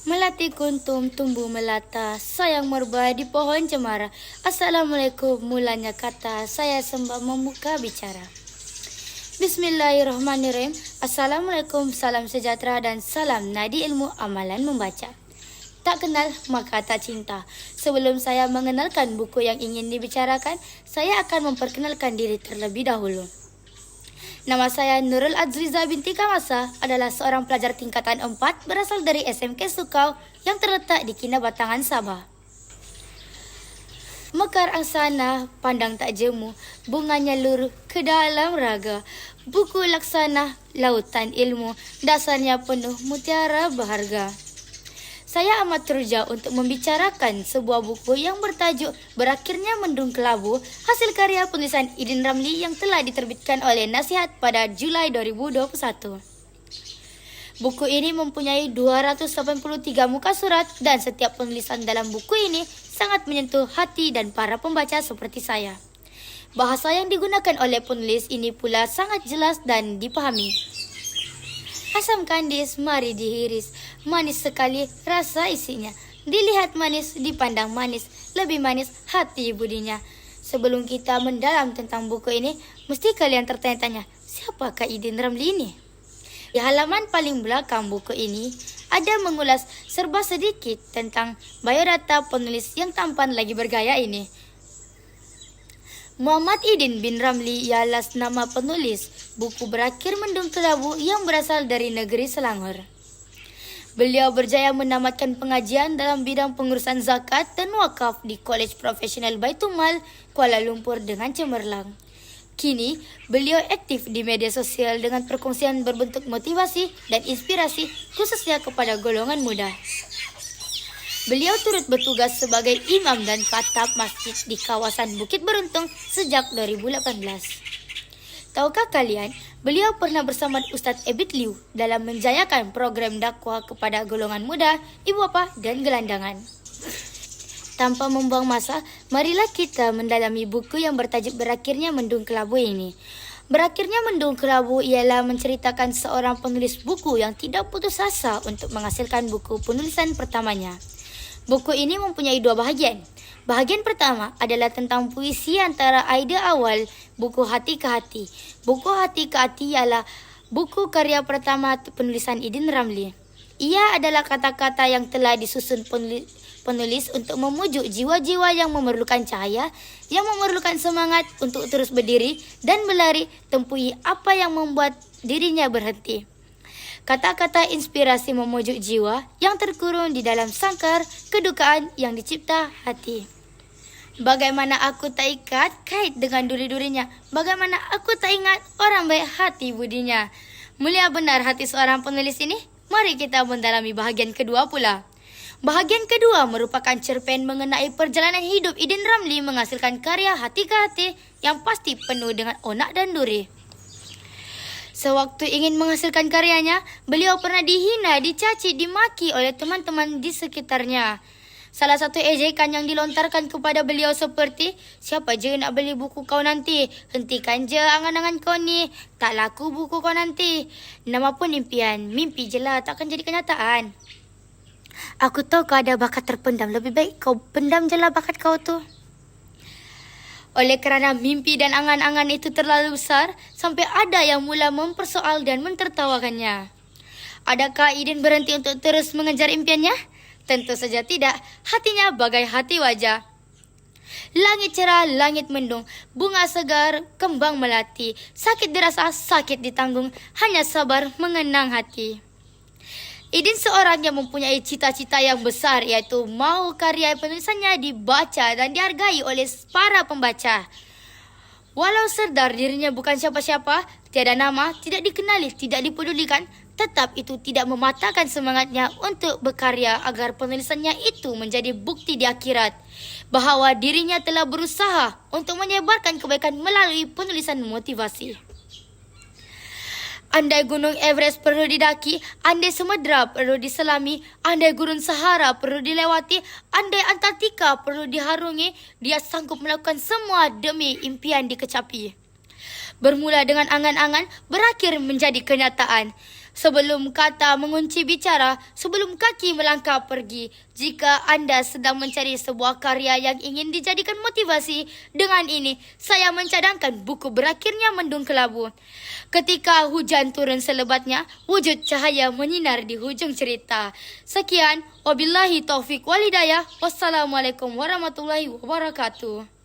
Melati kuntum tumbuh melata, sayang merbah di pohon cemara. Assalamualaikum mulanya kata, saya sembah membuka bicara. Bismillahirrahmanirrahim. Assalamualaikum, salam sejahtera dan salam nadi ilmu amalan membaca. Tak kenal maka tak cinta. Sebelum saya mengenalkan buku yang ingin dibicarakan, saya akan memperkenalkan diri terlebih dahulu. Nama saya Nurul Azriza binti Kamasa, adalah seorang pelajar tingkatan 4 berasal dari SMK Sukau yang terletak di Kinabatangan, Sabah. Mekar angsana, pandang tak jemu, bunganya luruh ke dalam raga. Buku laksana, lautan ilmu, dasarnya penuh mutiara berharga. Saya amat teruja untuk membicarakan sebuah buku yang bertajuk Berakhirnya Mendung Kelabu, hasil karya penulisan Idin Ramli yang telah diterbitkan oleh Nasihat pada Julai 2021. Buku ini mempunyai 283 muka surat dan setiap penulisan dalam buku ini sangat menyentuh hati dan para pembaca seperti saya. Bahasa yang digunakan oleh penulis ini pula sangat jelas dan dipahami. Asam kandis, mari dihiris, manis sekali rasa isinya. Dilihat manis, dipandang manis, lebih manis hati budinya. Sebelum kita mendalam tentang buku ini, mesti kalian tertanya-tanya, siapakah Idin Ramli ini? Di halaman paling belakang buku ini, ada mengulas serba sedikit tentang biodata penulis yang tampan lagi bergaya ini. Muhammad Idin bin Ramli ialah nama penulis buku Berakhir Mendung Kelabu yang berasal dari negeri Selangor. Beliau berjaya menamatkan pengajian dalam bidang pengurusan zakat dan wakaf di Kolej Profesional Baitul Mal, Kuala Lumpur dengan cemerlang. Kini, beliau aktif di media sosial dengan perkongsian berbentuk motivasi dan inspirasi khususnya kepada golongan muda. Beliau turut bertugas sebagai imam dan khatib masjid di kawasan Bukit Beruntung sejak 2018. Tahukah kalian, beliau pernah bersama Ustadz Ebit Liu dalam menjayakan program dakwah kepada golongan muda, ibu bapa dan gelandangan. Tanpa membuang masa, marilah kita mendalami buku yang bertajuk Berakhirnya Mendung Kelabu ini. Berakhirnya Mendung Kelabu ialah menceritakan seorang penulis buku yang tidak putus asa untuk menghasilkan buku penulisan pertamanya. Buku ini mempunyai 2 bahagian. Bahagian pertama adalah tentang puisi antara idea awal buku Hati ke Hati. Buku Hati ke Hati ialah buku karya pertama penulisan Idin Ramli. Ia adalah kata-kata yang telah disusun penulis untuk memujuk jiwa-jiwa yang memerlukan cahaya, yang memerlukan semangat untuk terus berdiri dan berlari tempuhi apa yang membuat dirinya berhenti. Kata-kata inspirasi memujuk jiwa yang terkurung di dalam sangkar kedukaan yang dicipta hati. Bagaimana aku tak ikat kait dengan duri-durinya? Bagaimana aku tak ingat orang baik hati budinya? Mulia benar hati seorang penulis ini? Mari kita mendalami bahagian kedua pula. Bahagian kedua merupakan cerpen mengenai perjalanan hidup Idin Ramli menghasilkan karya Hati ke Hati yang pasti penuh dengan onak dan duri. Sewaktu ingin menghasilkan karyanya, beliau pernah dihina, dicaci, dimaki oleh teman-teman di sekitarnya. Salah satu ejekan yang dilontarkan kepada beliau seperti, siapa je nak beli buku kau nanti? Hentikan je angan-angan kau ni. Tak laku buku kau nanti. Nama pun impian, mimpi je lah, takkan jadi kenyataan. Aku tahu kau ada bakat terpendam, lebih baik kau pendam je lah bakat kau tu. Oleh kerana mimpi dan angan-angan itu terlalu besar, sampai ada yang mula mempersoal dan mentertawakannya. Adakah Idin berhenti untuk terus mengejar impiannya? Tentu saja tidak. Hatinya bagai hati wajah. Langit cerah, langit mendung, bunga segar, kembang melati. Sakit dirasa, sakit ditanggung, hanya sabar mengenang hati. Idin seorang yang mempunyai cita-cita yang besar, iaitu mahu karya penulisannya dibaca dan dihargai oleh para pembaca. Walau sedar dirinya bukan siapa-siapa, tiada nama, tidak dikenali, tidak dipedulikan, tetap itu tidak mematahkan semangatnya untuk berkarya agar penulisannya itu menjadi bukti di akhirat bahawa dirinya telah berusaha untuk menyebarkan kebaikan melalui penulisan motivasi. Andai gunung Everest perlu didaki, andai Samudra perlu diselami, andai gurun Sahara perlu dilewati, andai Antartika perlu diharungi, dia sanggup melakukan semua demi impian dikecapi. Bermula dengan angan-angan, berakhir menjadi kenyataan. Sebelum kata mengunci bicara, sebelum kaki melangkah pergi. Jika Anda sedang mencari sebuah karya yang ingin dijadikan motivasi, dengan ini saya mencadangkan buku Berakhirnya Mendung Kelabu. Ketika hujan turun selebatnya, wujud cahaya menyinar di hujung cerita. Sekian, wabillahi taufik walhidayah. Wassalamualaikum warahmatullahi wabarakatuh.